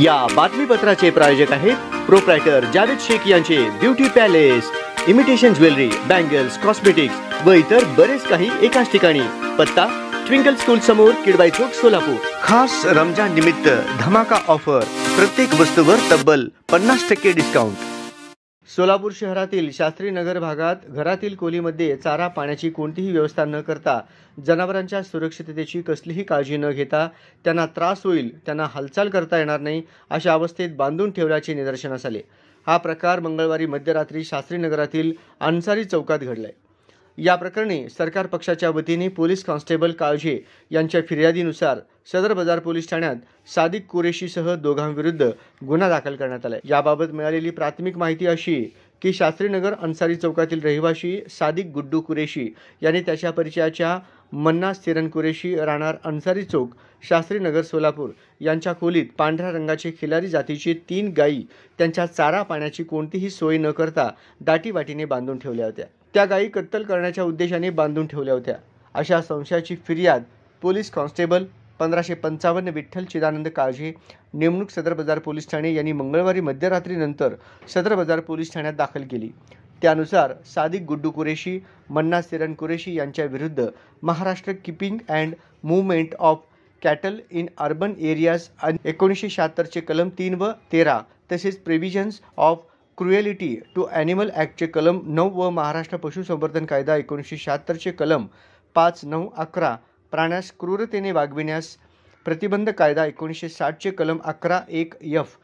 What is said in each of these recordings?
या बातमीपत्राचे प्रायोजक आहेत प्रोप्रायटर जावेद शेख यांचे beauty palace, imitation jewellery, bangles, cosmetics व इतर बरेच काही एकाच ठिकाणी। पत्ता ट्विंकल स्कूल समोर, किडबाई चौक, सोलापूर। खास रमजान निमित्त धमाका ऑफर, प्रत्येक वस्तूवर तब्बल 50% डिस्काउंट। सोलापूर शहरातील शास्त्रीनगर भागात घरातील खोलीमध्ये चारा पाण्याची कोणतीही व्यवस्था न करता जनावरांच्या सुरक्षिततेची कसलीही काळजी न घेता त्यांना त्रास होईल, त्यांना हालचाल करता येणार नाही अशा अवस्थेत बांधून ठेवल्याचे निदर्शनास आले। हा प्रकार मंगळवारी मध्यरात्री शास्त्रीनगरातील अन्सारी चौकात घडलाय। या प्रकरणी सरकार पक्षाच्या वतीने पोलीस कॉन्स्टेबल काळजे यांच्या फिर्यादीनुसार सदर बाजार पोलीस ठाण्यात सादिक कुरेशीसह दोघांविरुद्ध गुन्हा दाखल करण्यात आला। याबाबत मिळालेली प्राथमिक माहिती अशी की शास्त्रीनगर अन्सारी चौकातील रहिवासी सादिक गुड्डू कुरेशी यांनी त्याच्या परिचयाच्या मन्ना स्थिरन कुरेशी राहणार अन्सारी चौक, शास्त्रीनगर, सोलापूर यांच्या खोलीत पांढऱ्या रंगाचे खिलारी जातीचे 3 गायी त्यांच्या चारा पाण्याची कोणतीही सोय न करता दाटीवाटीने बांधून ठेवल्या होत्या। त्या गायी कत्तल करण्याच्या उद्देशाने बांधून ठेवल्या होत्या अशा संशयाची फिर्याद पोलीस कॉन्स्टेबल 1555 विठ्ठल चिदानंद काळजे, नेमणूक सदर बाजार पोलीस ठाणे यांनी मंगळवारी मध्यरात्रीनंतर सदर बाजार पोलीस ठाण्यात दाखल केली। त्यानुसार सादिक गुड्डू कुरेशी, मन्ना स्थिरन कुरेशी यांच्या विरुद्ध Maharashtra keeping and movement of cattle in urban areas 1976 चे कलम 3 व 13 तसेच प्रिव्हिजन्स ऑफ क्रुएलिटी टू ॲनिमल ॲक्टचे कलम 9 व महाराष्ट्र पशुसंवर्धन कायदा 1976 चे कलम 5, 9, 11 प्राण्यास क्रूरतेने वागविण्यास प्रतिबंध कायदा 1960 चे कलम 11(1)(f)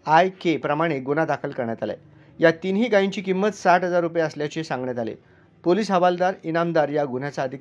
HIK प्रमाणे गुन्हा दाखल करण्यात आला। या तिन्ही गायींची किंमत 60,000 रुपये असल्याचे सांगण्यात आले। पोलीस हवालदार इनामदार या गुन्ह्याचा अधिक